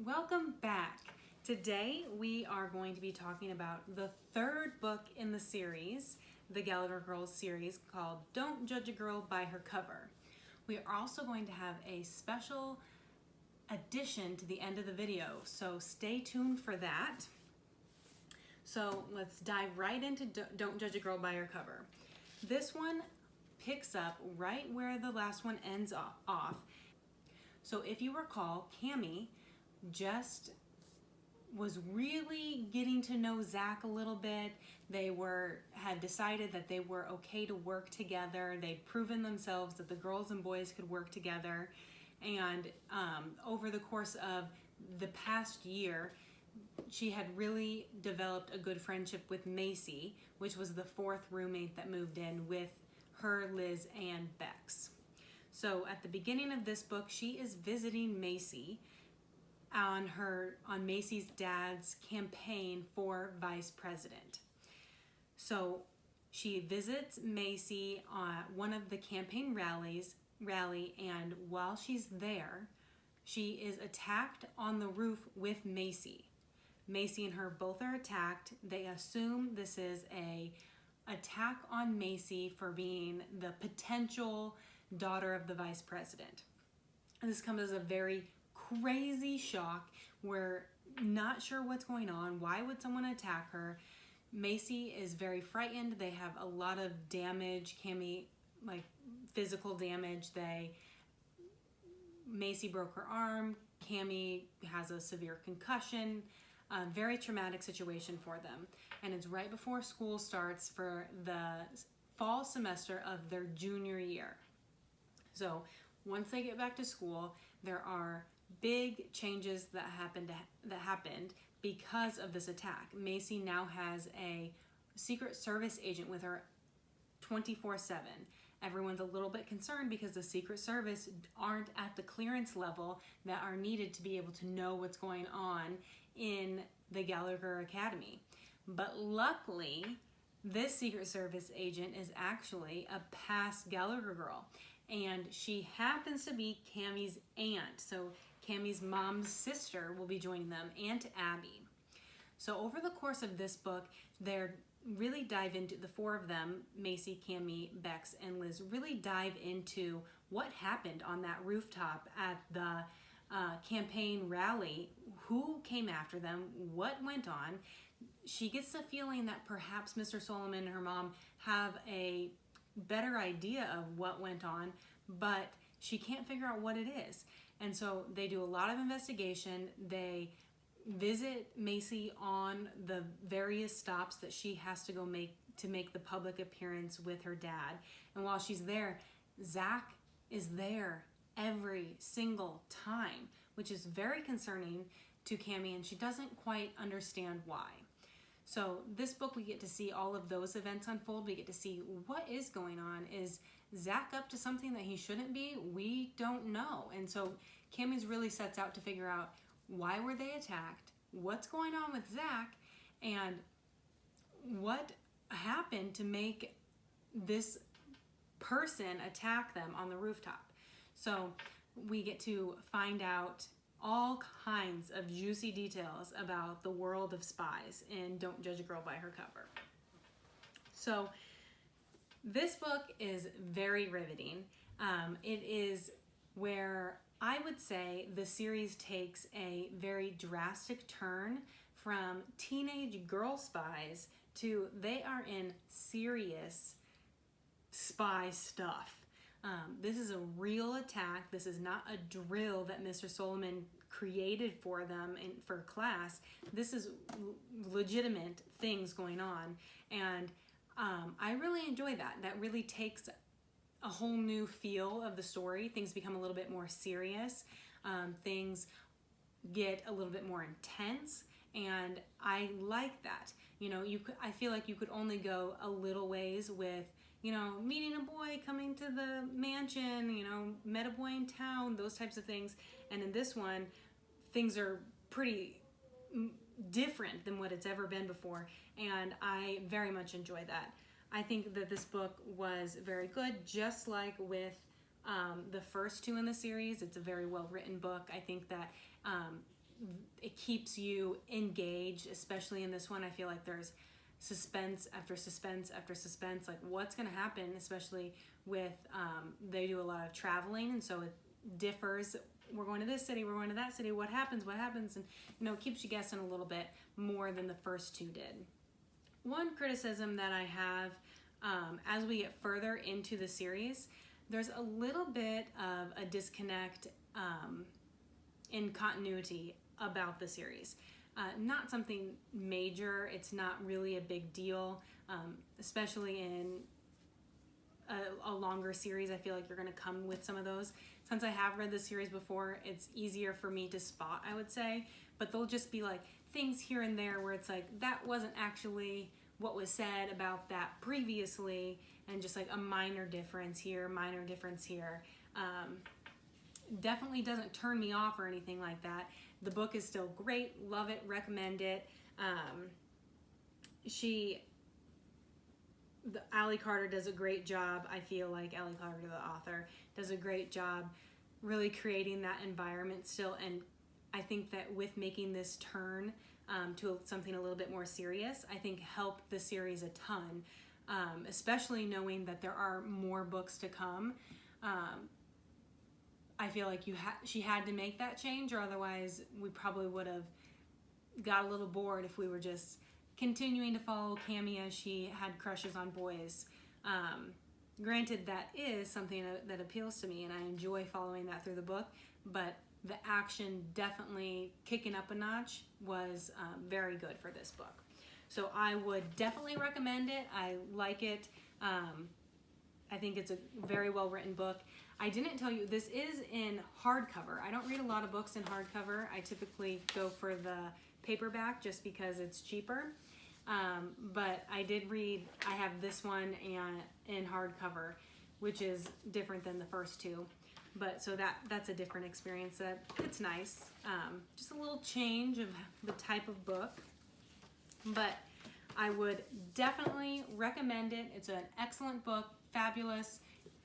Welcome back. Today we are going to be talking about the third book in the series, the Gallagher Girls series, called Don't Judge a Girl by Her Cover. We are also going to have a special addition to the end of the video, so stay tuned for that. So let's dive right into Don't Judge a Girl by Her Cover. This one picks up right where the last one ends off. So if you recall, Cammie just was really getting to know Zach a little bit. They had decided that they were okay to work together. They'd proven themselves that the girls and boys could work together. And over the course of the past year, she had really developed a good friendship with Macy, which was the fourth roommate that moved in with her, Liz, and Bex. So at the beginning of this book, she is visiting Macy on Macy's dad's campaign for vice president. So she visits Macy on one of the campaign rally, and while she's there, she is attacked on the roof with Macy. Macy and her both are attacked. They assume this is an attack on Macy for being the potential daughter of the vice president. And this comes as a very crazy shock. We're not sure what's going on. Why would someone attack her? Macy is very frightened. They have a lot of damage, Cammie, like physical damage. Macy broke her arm. Cammie has a severe concussion. A very traumatic situation for them. And it's right before school starts for the fall semester of their junior year. So once they get back to school, there are big changes that happened because of this attack. Macy now has a Secret Service agent with her 24/7. Everyone's a little bit concerned because the Secret Service aren't at the clearance level that are needed to be able to know what's going on in the Gallagher Academy. But luckily, this Secret Service agent is actually a past Gallagher girl, and she happens to be Cammie's aunt. So Cammie's mom's sister will be joining them, Aunt Abby. So over the course of this book, they're really dive into, the four of them, Macy, Cammie, Bex, and Liz, really dive into what happened on that rooftop at the campaign rally, who came after them, what went on. She gets the feeling that perhaps Mr. Solomon and her mom have a better idea of what went on, but she can't figure out what it is. And so they do a lot of investigation. They visit Macy on the various stops that she has to go make the public appearance with her dad. And while she's there, Zach is there every single time, which is very concerning to Cammie, and she doesn't quite understand why. So this book, we get to see all of those events unfold. We get to see what is going on. Is Zach up to something that he shouldn't be? We don't know. And so Cammie really sets out to figure out, why were they attacked? What's going on with Zach? And what happened to make this person attack them on the rooftop? So we get to find out all kinds of juicy details about the world of spies in Don't Judge a Girl by Her Cover. So this book is very riveting. It is where I would say the series takes a very drastic turn from teenage girl spies to they are in serious spy stuff. This is a real attack. This is not a drill that Mr. Solomon created for them for class. This is legitimate things going on. And I really enjoy that. That really takes a whole new feel of the story. Things become a little bit more serious. Things get a little bit more intense. And I like that. I feel like you could only go a little ways with meeting a boy, coming to the mansion, met a boy in town, those types of things. And in this one, things are pretty different than what it's ever been before. And I very much enjoy that. I think that this book was very good, just like with the first two in the series. It's a very well written book. I think that it keeps you engaged, especially in this one. I feel like there's suspense after suspense after suspense, like what's going to happen, especially with they do a lot of traveling, and so it differs. We're going to this city, we're going to that city, what happens, and it keeps you guessing a little bit more than the first two did. One criticism that I have as we get further into the series, there's a little bit of a disconnect in continuity about the series. Not something major, it's not really a big deal, especially in a longer series. I feel like you're going to come with some of those. Since I have read the series before, it's easier for me to spot, I would say, but they'll just be like things here and there where it's like that wasn't actually what was said about that previously, and just like a minor difference here, definitely doesn't turn me off or anything like that. The book is still great, love it, recommend it. Allie Carter does a great job. I feel like Allie Carter, the author, does a great job really creating that environment still, and I think that with making this turn to something a little bit more serious, I think helped the series a ton, especially knowing that there are more books to come. I feel like she had to make that change, or otherwise we probably would have got a little bored if we were just continuing to follow Cammie as she had crushes on boys. Granted, that is something that appeals to me, and I enjoy following that through the book, but the action definitely kicking up a notch was very good for this book. So I would definitely recommend it. I like it. I think it's a very well written book. I didn't tell you, this is in hardcover. I don't read a lot of books in hardcover. I typically go for the paperback just because it's cheaper. But I have this one in hardcover, which is different than the first two. But so that's a different experience. It's nice. Just a little change of the type of book. But I would definitely recommend it. It's an excellent book, fabulous.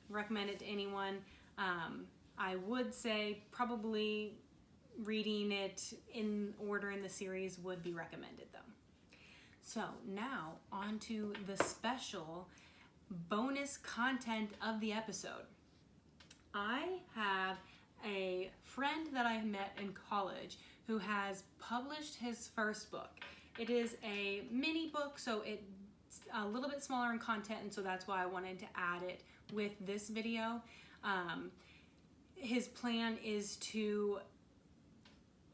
Recommend it to anyone. I would say probably reading it in order in the series would be recommended though. So now on to the special bonus content of the episode. I have a friend that I met in college who has published his first book. It is a mini book, so it's a little bit smaller in content, and so that's why I wanted to add it with this video. His plan is to,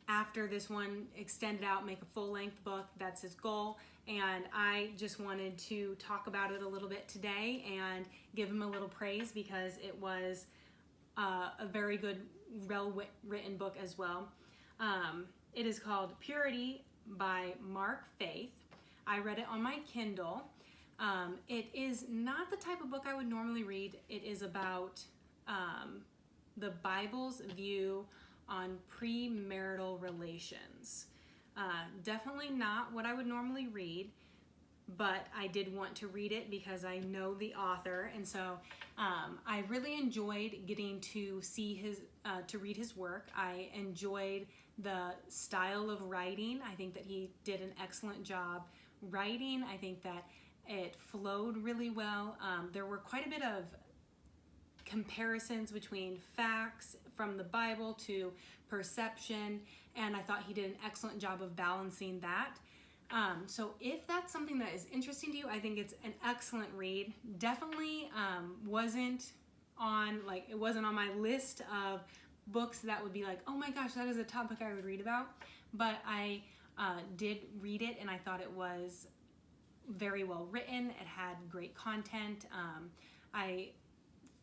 after this one, extend it out, make a full-length book. That's his goal, and I just wanted to talk about it a little bit today and give him a little praise because it was a very good, well-written book as well. It is called Purity by Mark Faith. I read it on my Kindle. It is not the type of book I would normally read. It is about the Bible's view on premarital relations. Definitely not what I would normally read, but I did want to read it because I know the author, and so I really enjoyed getting to to read his work. I enjoyed the style of writing. I think that he did an excellent job writing. I think that it flowed really well. There were quite a bit of comparisons between facts from the Bible to perception, and I thought he did an excellent job of balancing that. So if that's something that is interesting to you, I think it's an excellent read. Definitely wasn't on my list of books that would be like, oh my gosh, that is a topic I would read about. But I did read it, and I thought it was very well written. It had great content. I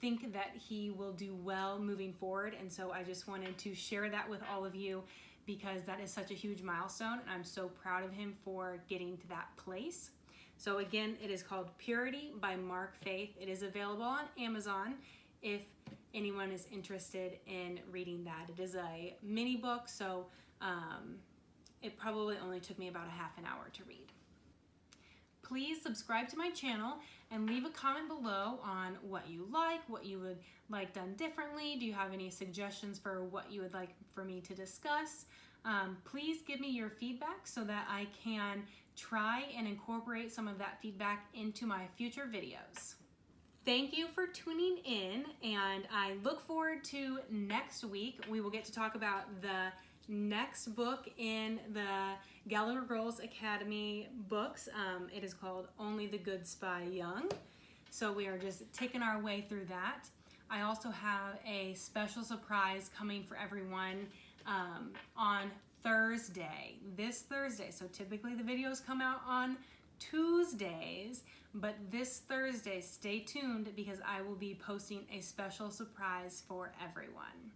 think that he will do well moving forward, and so I just wanted to share that with all of you because that is such a huge milestone, and I'm so proud of him for getting to that place. So again, it is called Purity by Mark Faith. It is available on Amazon if anyone is interested in reading that. It is a mini book, so it probably only took me about a half an hour to read. Please subscribe to my channel and leave a comment below on what you like, what you would like done differently. Do you have any suggestions for what you would like for me to discuss? Please give me your feedback so that I can try and incorporate some of that feedback into my future videos. Thank you for tuning in, and I look forward to next week. We will get to talk about the next book in the Gallagher Girls Academy books. It is called Only the Good Spy Young. So we are just taking our way through that. I also have a special surprise coming for everyone on Thursday, this Thursday. So typically the videos come out on Tuesdays, but this Thursday, stay tuned because I will be posting a special surprise for everyone.